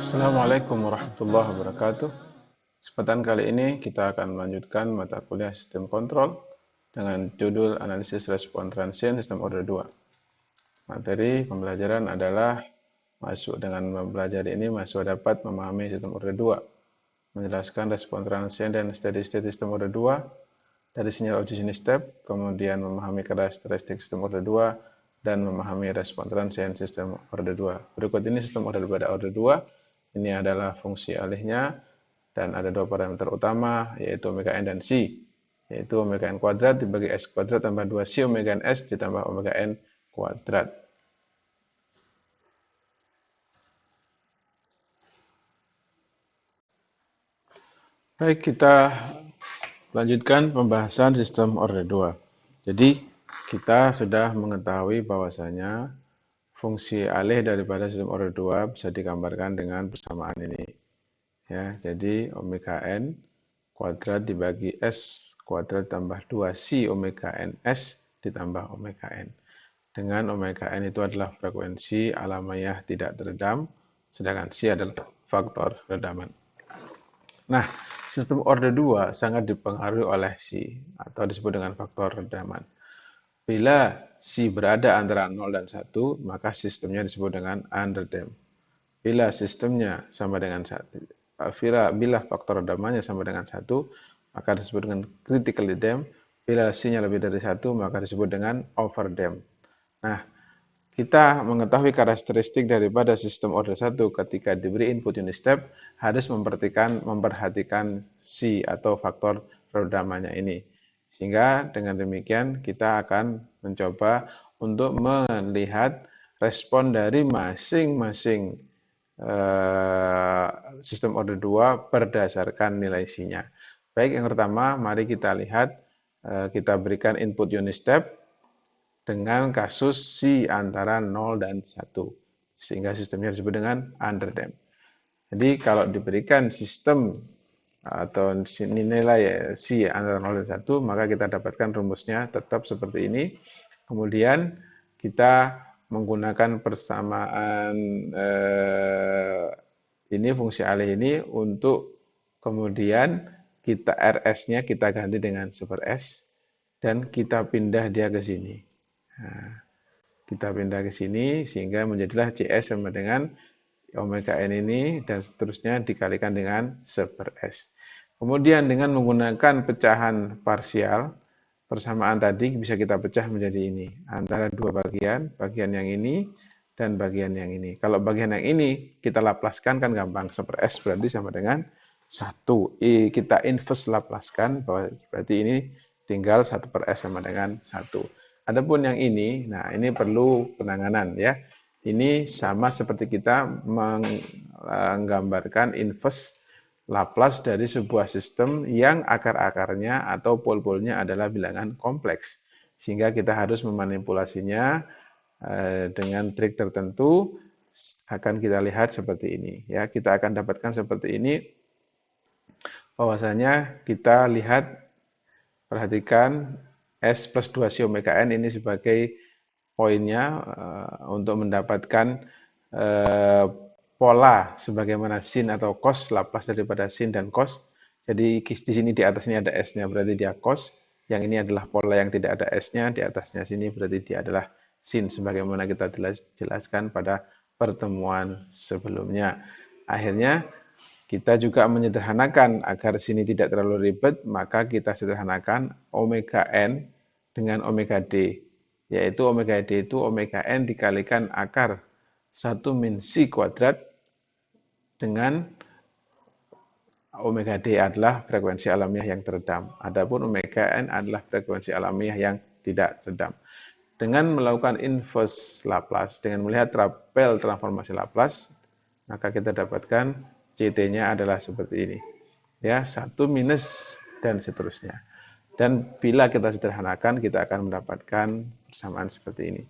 Assalamualaikum warahmatullahi wabarakatuh. Kesempatan kali ini kita akan melanjutkan mata kuliah sistem kontrol dengan judul analisis respon transient sistem order 2. Materi pembelajaran adalah dengan mempelajari ini mahasiswa dapat memahami sistem order 2, menjelaskan respon transient dan steady state sistem order 2 dari sinyal uji sini step, kemudian memahami karakteristik sistem order 2 dan memahami respon transient sistem order 2. Berikut ini sistem order pada order 2. Ini adalah fungsi alihnya dan ada dua parameter utama yaitu omega n dan c, yaitu omega n kuadrat dibagi s kuadrat tambah 2c omega n s ditambah omega n kuadrat. Baik, kita lanjutkan pembahasan sistem order 2. Jadi kita sudah mengetahui bahwasanya fungsi alih daripada sistem order 2 bisa digambarkan dengan persamaan ini. Ya, jadi omega n kuadrat dibagi s kuadrat tambah 2c omega n s ditambah omega n. Dengan omega n itu adalah frekuensi alamiah tidak teredam, sedangkan c adalah faktor redaman. Nah, sistem order 2 sangat dipengaruhi oleh c atau disebut dengan faktor redaman. Bila C berada antara 0 dan 1, maka sistemnya disebut dengan underdamped. Bila sistemnya sama dengan 1, bila faktor redamannya sama dengan 1, maka disebut dengan critically damped. Bila C-nya lebih dari 1, maka disebut dengan overdamped. Nah, kita mengetahui karakteristik daripada sistem order 1 ketika diberi input unit step harus memperhatikan C atau faktor redamannya ini. Sehingga dengan demikian kita akan mencoba untuk melihat respon dari masing-masing sistem order 2 berdasarkan nilai C-nya. Baik, yang pertama mari kita lihat, kita berikan input unit step dengan kasus C antara 0 dan 1. Sehingga sistemnya disebut dengan underdamped. Jadi kalau diberikan sistem atau nilai C antara 0 dan 1, maka kita dapatkan rumusnya tetap seperti ini. Kemudian kita menggunakan persamaan ini, fungsi alih ini, untuk kemudian kita RS-nya kita ganti dengan 1/S dan kita pindah dia ke sini. Nah, kita pindah ke sini sehingga menjadilah CS sama dengan omega n ini dan seterusnya dikalikan dengan 1/S. Kemudian dengan menggunakan pecahan parsial, persamaan tadi bisa kita pecah menjadi ini, antara dua bagian yang ini dan bagian yang ini. Kalau bagian yang ini kita laplaskan kan gampang, 1/S berarti sama dengan 1. Kita inverse laplaskan, berarti ini tinggal 1/S sama dengan 1. Adapun yang ini, nah ini perlu penanganan ya. Ini sama seperti kita menggambarkan inverse Laplace dari sebuah sistem yang akar-akarnya atau pol-polnya adalah bilangan kompleks. Sehingga kita harus memanipulasinya dengan trik tertentu, akan kita lihat seperti ini. Ya, kita akan dapatkan seperti ini, bahwasanya kita lihat, perhatikan S plus 2C omega N ini sebagai poinnya untuk mendapatkan pola sebagaimana sin atau cos, Laplace daripada sin dan cos. Jadi di sini di atas ini ada S-nya, berarti dia cos. Yang ini adalah pola yang tidak ada S-nya, di atasnya sini berarti dia adalah sin, sebagaimana kita jelaskan pada pertemuan sebelumnya. Akhirnya kita juga menyederhanakan agar sini tidak terlalu ribet, maka kita sederhanakan omega n dengan omega d, yaitu omega d itu omega n dikalikan akar 1 min C kuadrat dengan omega d adalah frekuensi alamiah yang teredam. Adapun omega n adalah frekuensi alamiah yang tidak teredam. Dengan melakukan inverse Laplace, dengan melihat tabel transformasi Laplace, maka kita dapatkan CT-nya adalah seperti ini. Ya, 1 minus dan seterusnya. Dan bila kita sederhanakan, kita akan mendapatkan persamaan seperti ini.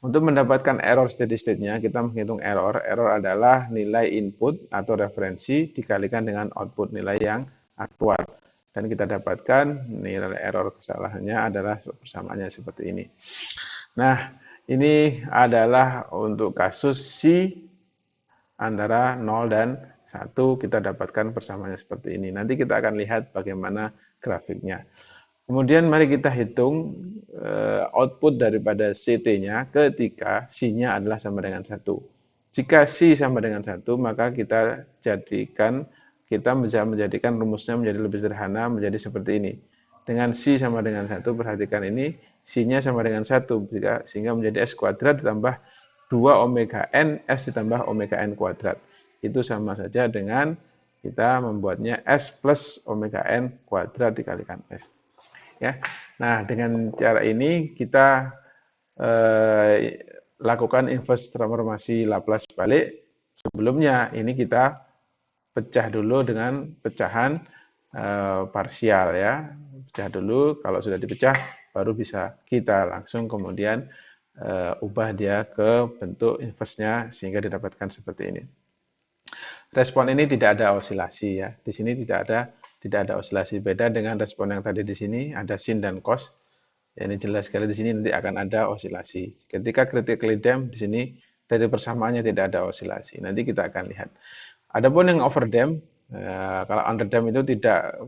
Untuk mendapatkan error steady state-nya, kita menghitung error. Error adalah nilai input atau referensi dikalikan dengan output nilai yang aktual. Dan kita dapatkan nilai error kesalahannya adalah persamaannya seperti ini. Nah, ini adalah untuk kasus C antara 0 dan 1 kita dapatkan persamaannya seperti ini. Nanti kita akan lihat bagaimana grafiknya. Kemudian mari kita hitung output daripada CT-nya ketika C-nya adalah sama dengan 1. Jika C sama dengan 1, maka kita bisa menjadikan rumusnya menjadi lebih sederhana, menjadi seperti ini. Dengan C sama dengan 1, perhatikan ini, C-nya sama dengan 1, sehingga menjadi S kuadrat ditambah 2 omega N, S ditambah omega N kuadrat. Itu sama saja dengan kita membuatnya S plus omega N kuadrat dikalikan S. Ya. Nah, dengan cara ini kita lakukan inverse transformasi Laplace balik. Sebelumnya ini kita pecah dulu dengan pecahan parsial ya. Pecah dulu, kalau sudah dipecah baru bisa kita langsung kemudian ubah dia ke bentuk inverse-nya sehingga didapatkan seperti ini. Respon ini tidak ada osilasi ya. Di sini tidak ada osilasi, beda dengan respon yang tadi di sini ada sin dan cos. Ya, ini jelas sekali di sini nanti akan ada osilasi. Ketika critically damped di sini dari persamaannya tidak ada osilasi. Nanti kita akan lihat. Adapun yang overdamp, kalau underdamp itu tidak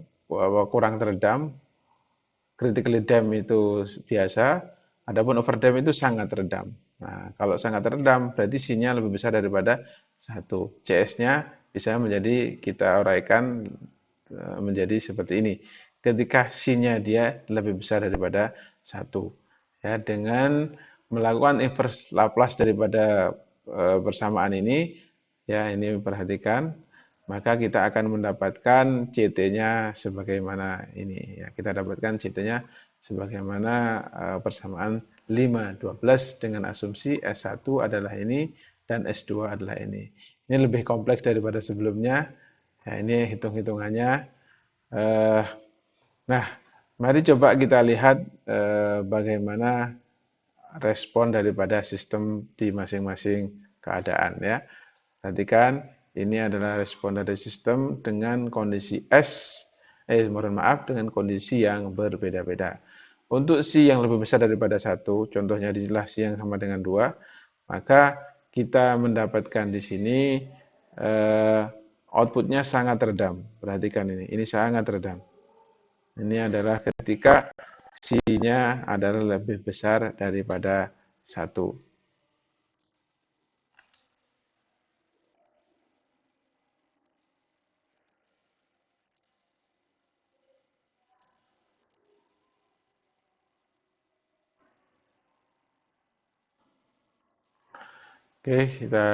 kurang teredam, critically damped itu biasa, adapun overdamp itu sangat teredam. Nah, kalau sangat teredam berarti sin-nya lebih besar daripada 1. CS-nya bisa menjadi kita uraikan menjadi seperti ini. Ketika sin-nya dia lebih besar daripada 1. Ya, dengan melakukan inverse Laplace daripada persamaan ini, ya ini perhatikan, maka kita akan mendapatkan CT-nya sebagaimana ini. Ya, kita dapatkan CT-nya sebagaimana persamaan 5, 12 dengan asumsi S1 adalah ini dan S2 adalah ini. Ini lebih kompleks daripada sebelumnya. Ya, ini hitung-hitungannya. Nah, mari coba kita lihat bagaimana respon daripada sistem di masing-masing keadaan ya. Perhatikan, ini adalah respon dari sistem dengan kondisi dengan kondisi yang berbeda-beda. Untuk C yang lebih besar daripada 1, contohnya adalah C yang sama dengan 2, maka kita mendapatkan di sini outputnya sangat redam. Perhatikan ini sangat redam. Ini adalah ketika C-nya adalah lebih besar daripada 1. Oke, kita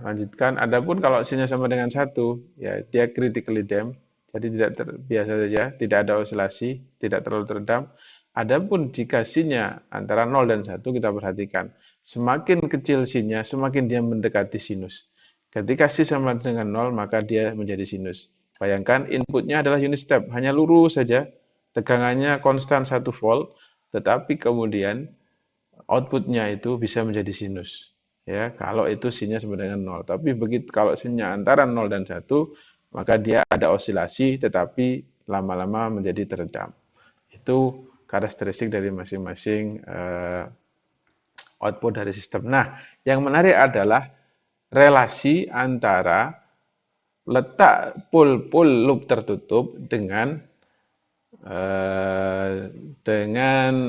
lanjutkan. Adapun kalau C-nya sama dengan 1, ya dia critically damped, jadi tidak biasa saja, tidak ada osilasi, tidak terlalu teredam. Adapun jika sin-nya antara 0 dan 1, kita perhatikan, semakin kecil sin-nya, semakin dia mendekati sinus. Ketika C sama dengan 0, maka dia menjadi sinus. Bayangkan inputnya adalah unit step, hanya lurus saja, tegangannya konstan 1 volt, tetapi kemudian outputnya itu bisa menjadi sinus. Ya, kalau itu sin-nya sama dengan 0. Tapi begitu kalau sin-nya antara 0 dan 1, maka dia ada osilasi tetapi lama-lama menjadi teredam. Itu karakteristik dari masing-masing output dari sistem. Nah, yang menarik adalah relasi antara letak pol loop tertutup dengan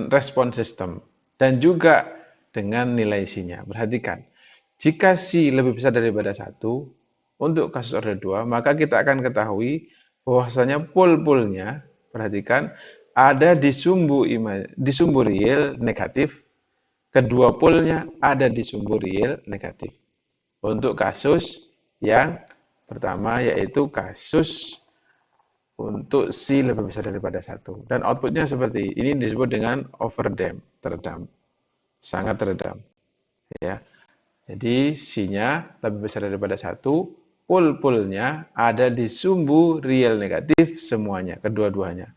respon sistem dan juga dengan nilai C-nya. Perhatikan, jika C lebih besar daripada 1, untuk kasus order 2, maka kita akan ketahui bahwasanya pol-polnya, perhatikan, ada di sumbu real negatif, kedua polnya ada di sumbu real negatif. Untuk kasus yang pertama yaitu kasus untuk C lebih besar daripada 1. Dan outputnya seperti ini disebut dengan overdamp, teredam. Sangat teredam. Ya. Jadi C-nya lebih besar daripada 1, pol-polnya ada di sumbu real negatif semuanya, kedua-duanya.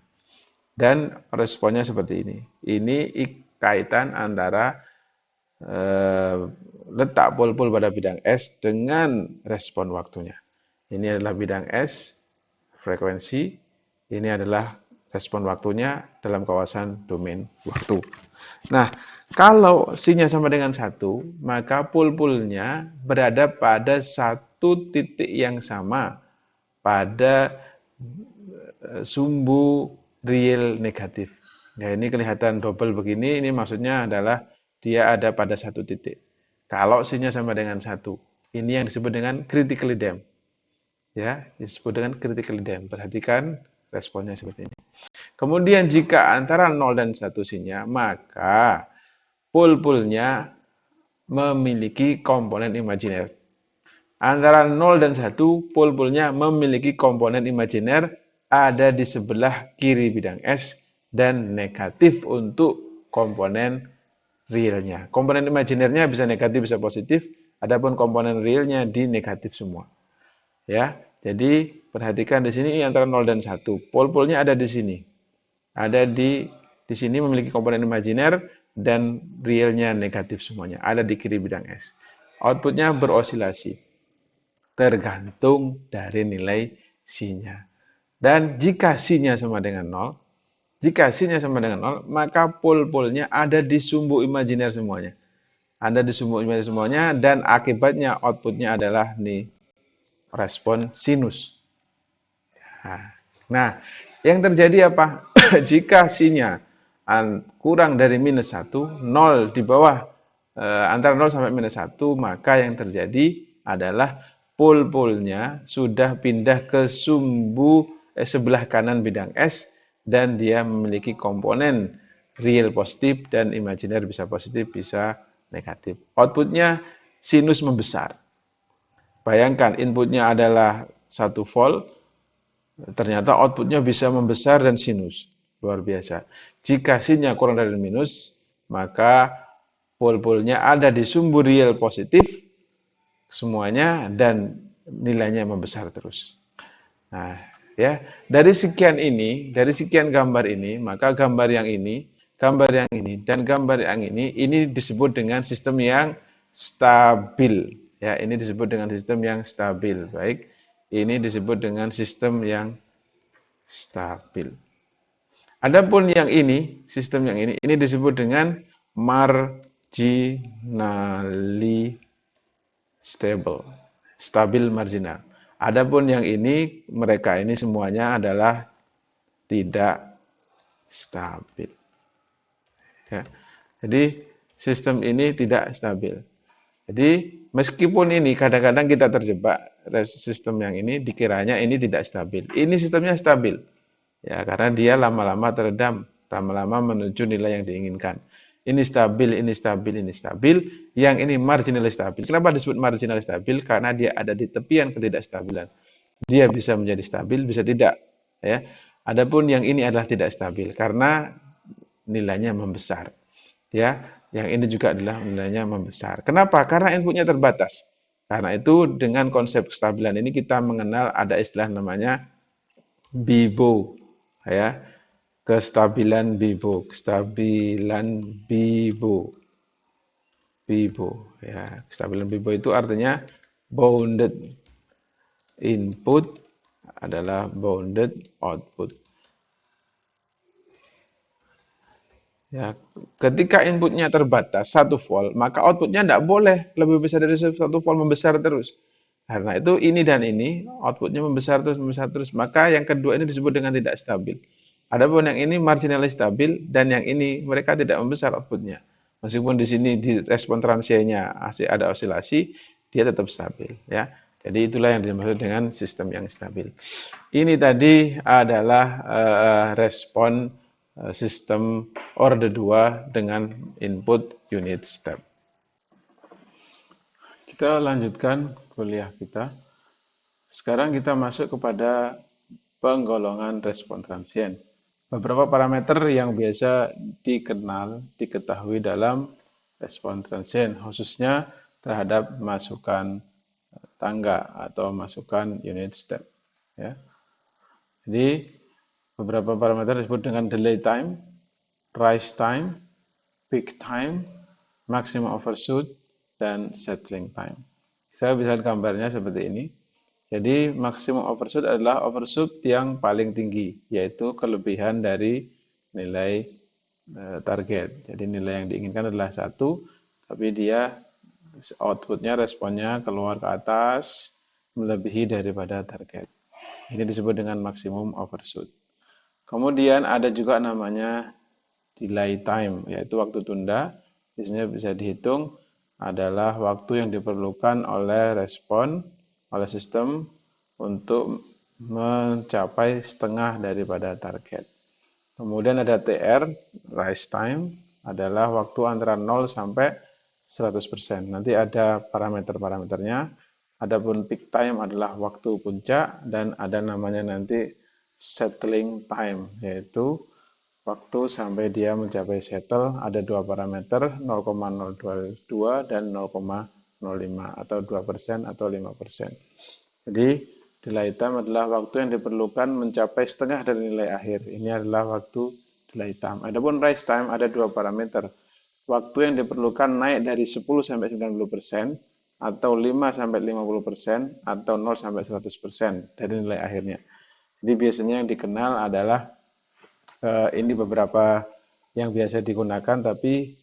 Dan responnya seperti ini. Ini kaitan antara letak pol-pol pada bidang S dengan respon waktunya. Ini adalah bidang S, frekuensi, ini adalah respon waktunya dalam kawasan domain waktu. Nah, kalau C-nya sama dengan 1, maka pol-polnya berada pada satu satu titik yang sama pada sumbu real negatif. Nah, ini kelihatan double begini, ini maksudnya adalah dia ada pada satu titik. Kalau C-nya sama dengan 1, ini yang disebut dengan critically damped. Ya, disebut dengan critically damped. Perhatikan responnya seperti ini. Kemudian jika antara 0 dan 1 C-nya, maka pol-polnya memiliki komponen imajiner. Antara 0 dan 1, pol-polnya memiliki komponen imajiner ada di sebelah kiri bidang S dan negatif untuk komponen realnya. Komponen imajinernya bisa negatif, bisa positif, adapun komponen realnya di negatif semua. Ya, jadi perhatikan di sini antara 0 dan 1. Pol-polnya ada di sini. Ada di sini memiliki komponen imajiner dan realnya negatif semuanya. Ada di kiri bidang S. Outputnya berosilasi tergantung dari nilai C-nya. Dan jika C-nya sama dengan 0, jika C-nya sama dengan 0, maka pol-polnya ada di sumbu imajiner semuanya. Ada di sumbu imajiner semuanya dan akibatnya outputnya adalah nih respon sinus. Nah, yang terjadi apa? Jika C-nya kurang dari minus 1, 0 di bawah antara 0 sampai minus 1, maka yang terjadi adalah pol-polnya sudah pindah ke sumbu sebelah kanan bidang S dan dia memiliki komponen real positif dan imajiner bisa positif, bisa negatif. Outputnya sinus membesar. Bayangkan inputnya adalah 1 volt, ternyata outputnya bisa membesar dan sinus. Luar biasa. Jika C-nya kurang dari minus, maka pol-polnya ada di sumbu real positif semuanya dan nilainya membesar terus. Nah, ya, dari sekian gambar ini, maka gambar yang ini, dan gambar yang ini disebut dengan sistem yang stabil. Ya, ini disebut dengan sistem yang stabil. Baik, ini disebut dengan sistem yang stabil. Adapun yang ini, sistem yang ini disebut dengan marginally stable, stabil marginal. Adapun yang ini, mereka ini semuanya adalah tidak stabil. Ya. Jadi sistem ini tidak stabil. Jadi meskipun ini kadang-kadang kita terjebak sistem yang ini dikiranya ini tidak stabil. Ini sistemnya stabil. Ya, karena dia lama-lama teredam, lama-lama menuju nilai yang diinginkan. Ini stabil, ini stabil, ini stabil. Yang ini marginally stabil. Kenapa disebut marginally stabil? Karena dia ada di tepian ketidakstabilan. Dia bisa menjadi stabil, bisa tidak. Ya. Adapun yang ini adalah tidak stabil karena nilainya membesar. Ya, yang ini juga adalah nilainya membesar. Kenapa? Karena inputnya terbatas. Karena itu dengan konsep kestabilan ini kita mengenal ada istilah namanya BIBO, ya, kestabilan BIBO, ya, kestabilan BIBO itu artinya bounded input adalah bounded output. Ya, ketika inputnya terbatas 1 volt, maka outputnya tidak boleh lebih besar dari 1 volt, membesar terus. Karena itu ini dan ini outputnya membesar terus. Maka yang kedua ini disebut dengan tidak stabil. Adapun yang ini marginally stabil dan yang ini mereka tidak membesar outputnya. Meskipun di sini di respon transiennya ada osilasi, dia tetap stabil. Ya, jadi itulah yang dimaksud dengan sistem yang stabil. Ini tadi adalah respon sistem orde 2 dengan input unit step. Kita lanjutkan kuliah kita. Sekarang kita masuk kepada penggolongan respon transien. Beberapa parameter yang biasa diketahui dalam respon transien, khususnya terhadap masukan tangga atau masukan unit step. Ya. Jadi beberapa parameter disebut dengan delay time, rise time, peak time, maximum overshoot, dan settling time. Saya bisa gambarnya seperti ini. Jadi maximum overshoot adalah overshoot yang paling tinggi, yaitu kelebihan dari nilai target. Jadi nilai yang diinginkan adalah 1, tapi dia outputnya responnya keluar ke atas, melebihi daripada target. Ini disebut dengan maksimum overshoot. Kemudian ada juga namanya delay time, yaitu waktu tunda. Biasanya bisa dihitung adalah waktu yang diperlukan oleh oleh sistem untuk mencapai setengah daripada target. Kemudian ada TR, rise time, adalah waktu antara 0 sampai 100%. Nanti ada parameter-parameternya. Adapun peak time adalah waktu puncak, dan ada namanya nanti settling time, yaitu waktu sampai dia mencapai settle. Ada dua parameter, 0,022 dan 0,05, atau 2% atau 5%. Jadi delay time adalah waktu yang diperlukan mencapai setengah dari nilai akhir. Ini adalah waktu delay time. Adapun rise time ada dua parameter. Waktu yang diperlukan naik dari 10 sampai 90%, atau 5 sampai 50%, atau 0 sampai 100% dari nilai akhirnya. Jadi biasanya yang dikenal adalah ini beberapa yang biasa digunakan, tapi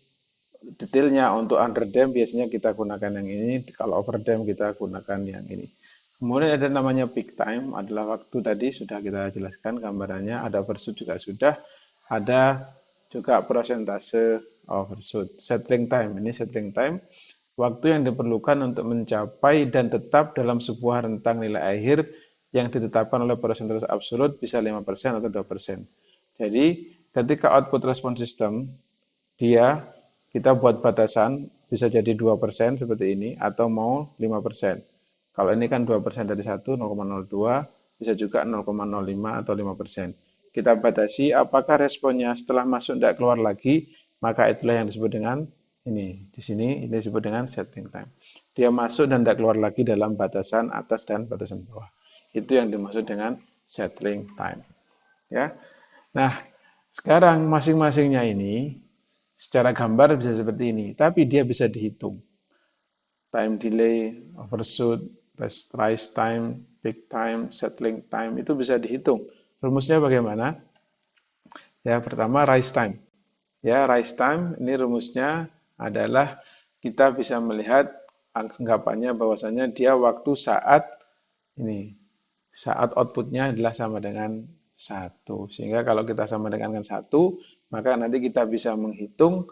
detailnya untuk under dam biasanya kita gunakan yang ini, kalau over dam kita gunakan yang ini. Kemudian ada namanya peak time, adalah waktu tadi sudah kita jelaskan gambarannya, ada overshoot juga sudah, ada juga persentase overshoot. Settling time, ini settling time, waktu yang diperlukan untuk mencapai dan tetap dalam sebuah rentang nilai akhir yang ditetapkan oleh persentase absolut, bisa 5% atau 2%. Jadi ketika output respon sistem, kita buat batasan, bisa jadi 2% seperti ini, atau mau 5%. Kalau ini kan 2% dari 1, 0,02, bisa juga 0,05 atau 5%. Kita batasi apakah responnya setelah masuk tidak keluar lagi, maka itulah yang disebut dengan ini. Di sini ini disebut dengan settling time. Dia masuk dan tidak keluar lagi dalam batasan atas dan batasan bawah. Itu yang dimaksud dengan settling time. Ya. Nah, sekarang masing-masingnya ini secara gambar bisa seperti ini, tapi dia bisa dihitung. Time delay, overshoot, rise time, peak time, settling time, itu bisa dihitung. Rumusnya bagaimana? Ya, pertama rise time. Ya, rise time ini rumusnya adalah kita bisa melihat anggapannya bahwasanya dia waktu saat outputnya adalah sama dengan 1. Sehingga kalau kita sama dengan 1, maka nanti kita bisa menghitung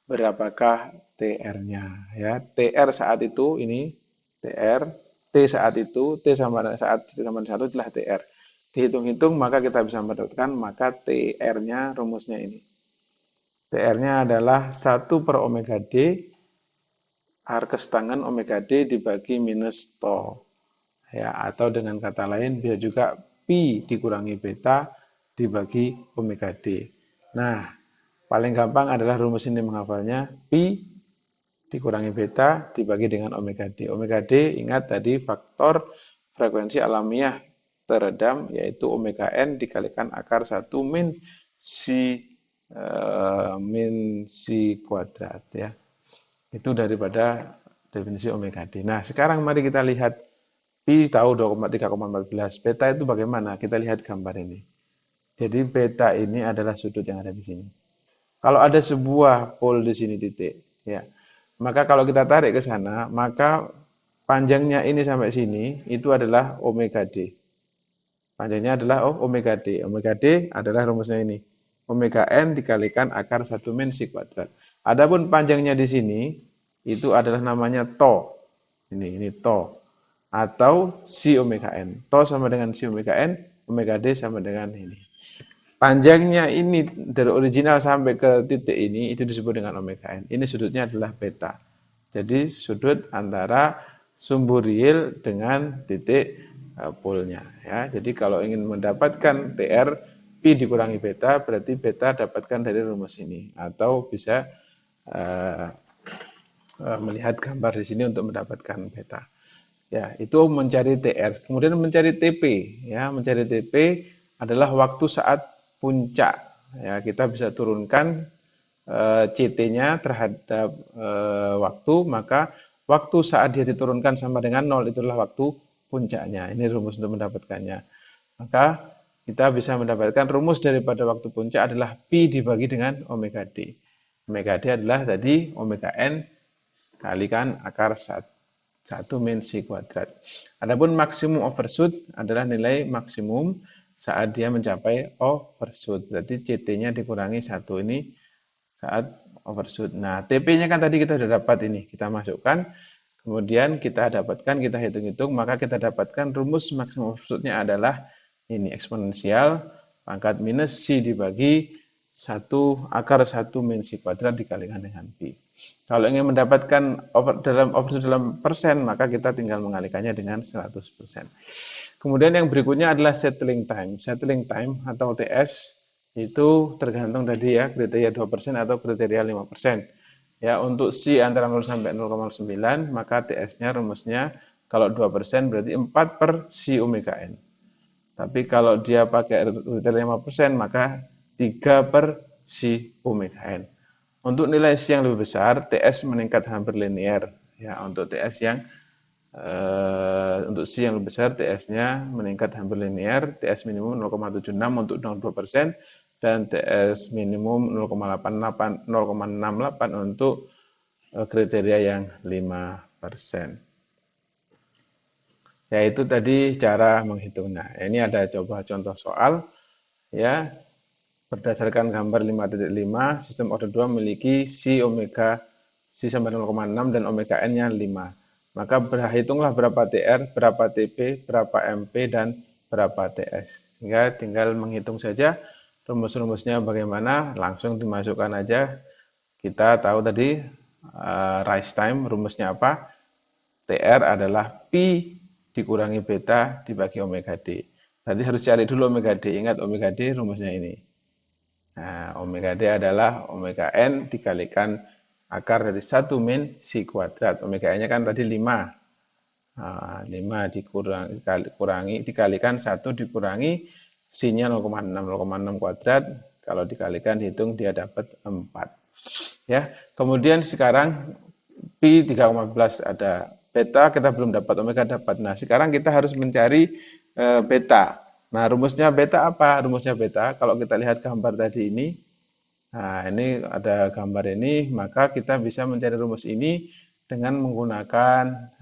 berapakah TR-nya. Ya, TR saat itu ini TR, T saat itu, T sama saat sama 1 adalah TR. Dihitung-hitung maka kita bisa mendapatkan maka TR-nya rumusnya ini. TR-nya adalah 1 per omega D, arkes tangen omega D dibagi minus tau. Ya, atau dengan kata lain bisa juga pi dikurangi beta dibagi omega D. Nah, paling gampang adalah rumus ini menghafalnya, pi dikurangi beta dibagi dengan omega D. Omega D, ingat tadi faktor frekuensi alamiah teredam, yaitu omega n dikalikan akar 1 min si kuadrat. Ya. Itu daripada definisi omega D. Nah, sekarang mari kita lihat pi tahu 3,14. Beta itu bagaimana? Kita lihat gambar ini. Jadi beta ini adalah sudut yang ada di sini. Kalau ada sebuah pol di sini titik, ya, maka kalau kita tarik ke sana, maka panjangnya ini sampai sini itu adalah omega D. Panjangnya adalah omega D. Omega D adalah rumusnya ini. Omega n dikalikan akar 1 min si kuadrat. Adapun panjangnya di sini itu adalah namanya tau. Ini tau. Atau si omega n. Tau sama dengan si omega n, omega D sama dengan ini. Panjangnya ini dari original sampai ke titik ini itu disebut dengan omega n. Ini sudutnya adalah beta. Jadi sudut antara sumbu real dengan titik polnya. Ya. Jadi kalau ingin mendapatkan TR, pi dikurangi beta, berarti beta dapatkan dari rumus ini. Atau bisa melihat gambar di sini untuk mendapatkan beta. Ya, itu mencari TR. Kemudian mencari TP. Ya, mencari TP adalah waktu saat puncak. Ya, kita bisa turunkan CT-nya terhadap waktu, maka waktu saat dia diturunkan sama dengan 0 itulah waktu puncaknya. Ini rumus untuk mendapatkannya. Maka kita bisa mendapatkan rumus daripada waktu puncak adalah pi dibagi dengan omega D. Omega D adalah tadi omega n kalikan akar 1 1 min C kuadrat. Adapun maksimum overshoot adalah nilai maksimum saat dia mencapai overshoot. Berarti CT-nya dikurangi 1 ini saat overshoot. Nah, TP-nya kan tadi kita sudah dapat ini. Kita masukkan, kemudian kita dapatkan, kita hitung-hitung, maka kita dapatkan rumus maksimum overshoot-nya adalah ini eksponensial pangkat minus C dibagi 1 akar 1 min C kuadrat dikalikan dengan Pi. Kalau ingin mendapatkan overshoot dalam persen, maka kita tinggal mengalikannya dengan 100%. Kemudian yang berikutnya adalah settling time. Settling time atau TS itu tergantung tadi ya, kriteria 2% atau kriteria 5%. Ya, untuk C antara 0 sampai 0,9, maka TS-nya rumusnya kalau 2% berarti 4 per C omega N. Tapi kalau dia pakai kriteria 5%, maka 3 per C omega N. Untuk nilai C yang lebih besar, TS meningkat hampir linear. Ya, untuk TS yang untuk C yang lebih besar, TS-nya meningkat hampir linear. TS minimum 0,76 untuk 2% dan TS minimum 0,68 untuk kriteria yang 5%. Ya, itu tadi cara menghitungnya. Ini ada coba contoh soal ya. Berdasarkan gambar 5.5, sistem order 2 memiliki C omega C sampai 0,6 dan omega N-nya 5. Maka berhitunglah berapa TR, berapa TP, berapa MP, dan berapa TS. Sehingga tinggal menghitung saja rumus-rumusnya bagaimana, langsung dimasukkan aja. Kita tahu tadi rise time rumusnya apa? TR adalah Pi dikurangi beta dibagi omega D. Tadi harus cari dulu omega D. Ingat omega D rumusnya ini. Nah, omega D adalah omega N dikalikan akar dari 1 min C kuadrat. Omega N-nya kan tadi 5. Nah, 5 dikalikan 1 dikurangi C-nya 0,6. 0,6 kuadrat. Kalau dikalikan dihitung dia dapat 4. Ya, kemudian sekarang Pi 3,14 ada beta kita belum dapat, omega dapat. Nah, sekarang kita harus mencari beta. Nah, rumusnya beta apa? Rumusnya beta, kalau kita lihat gambar tadi ini, nah ini ada gambar ini, maka kita bisa mencari rumus ini dengan menggunakan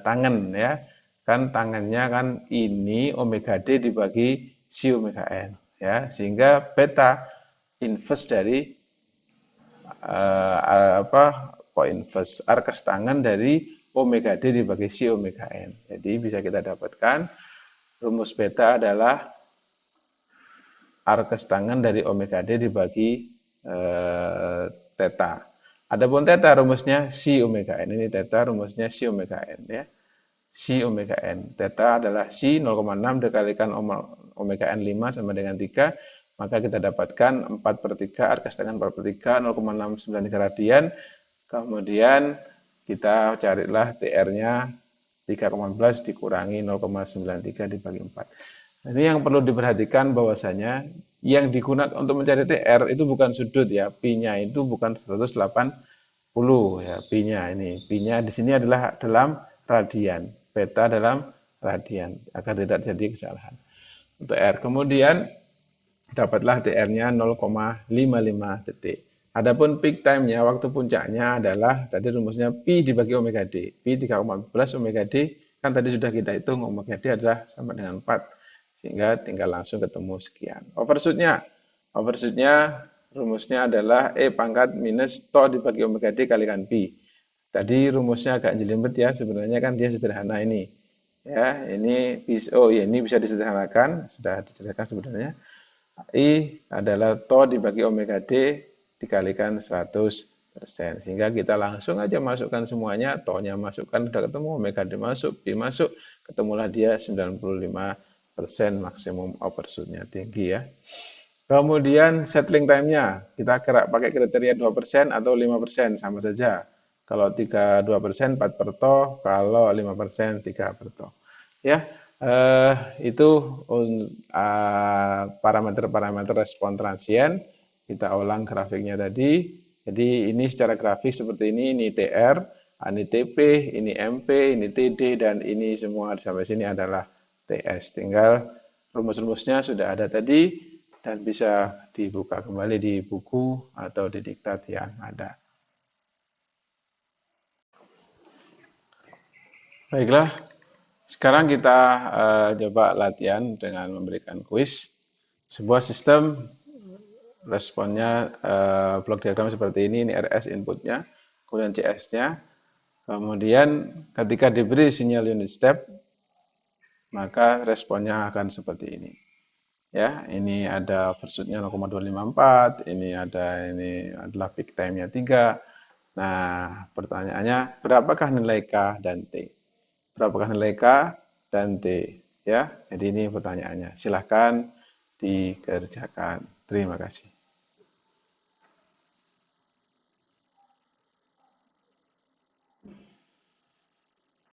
tangan ya. Kan tangannya kan ini omega D dibagi C omega N ya, sehingga beta inverse dari inverse arcus tangan dari omega D dibagi C omega N. Jadi bisa kita dapatkan rumus beta adalah arcus tangan dari omega D dibagi theta. Adapun theta rumusnya C omega N. Ini theta rumusnya C omega N ya. C omega N. Theta adalah C 0,6 dikalikan omega N 5 sama dengan 3. Maka kita dapatkan 4 per 3, arcus tangan 4 per 3, 0,693 radian. Kemudian kita carilah TR-nya 3,14 dikurangi 0,93 dibagi 4. Ini yang perlu diperhatikan bahwasanya yang digunakan untuk mencari TR itu bukan sudut ya, Pi-nya itu bukan 180 ya, Pi-nya ini. Pi-nya di sini adalah dalam radian, beta dalam radian agar tidak terjadi kesalahan. Untuk R kemudian dapatlah TR-nya 0,55 detik. Adapun peak time-nya, waktu puncaknya adalah tadi rumusnya Pi dibagi omega D. Pi 3,14 omega D, kan tadi sudah kita hitung omega D adalah sama dengan 4. Sehingga tinggal langsung ketemu sekian. Overshoot-nya rumusnya adalah E pangkat minus tau dibagi omega D kalikan Pi. Tadi rumusnya agak jelimet ya, sebenarnya kan dia sederhana ini. Ya, ini bisa disederhanakan, sudah disederhanakan sebenarnya. I adalah tau dibagi omega D dikalikan 100%. Sehingga kita langsung aja masukkan semuanya, tau-nya masukkan, sudah ketemu, omega D masuk, Pi masuk, ketemulah dia 95% maksimum overshoot-nya tinggi ya. Kemudian settling time-nya, kita pakai kriteria 2% atau 5%, sama saja. Kalau 2% 4 per tau, kalau 5% 3 per tau. Ya, itu parameter-parameter respon transien. Kita ulang grafiknya tadi. Jadi ini secara grafik seperti ini TR, ini TP, ini MP, ini TD, dan ini semua sampai sini adalah TS. Tinggal rumus-rumusnya sudah ada tadi dan bisa dibuka kembali di buku atau di diktat yang ada. Baiklah, sekarang kita coba latihan dengan memberikan kuis. Sebuah sistem responnya blok diagram seperti ini RS inputnya, kemudian CS-nya. Kemudian ketika diberi sinyal unit step, maka responnya akan seperti ini. Ya, ini ada pursuit-nya 0,254, ini adalah peak time-nya 3. Nah, pertanyaannya berapakah nilai K dan T? Berapakah nilai K dan T? Ya, jadi ini pertanyaannya. Silahkan dikerjakan. Terima kasih.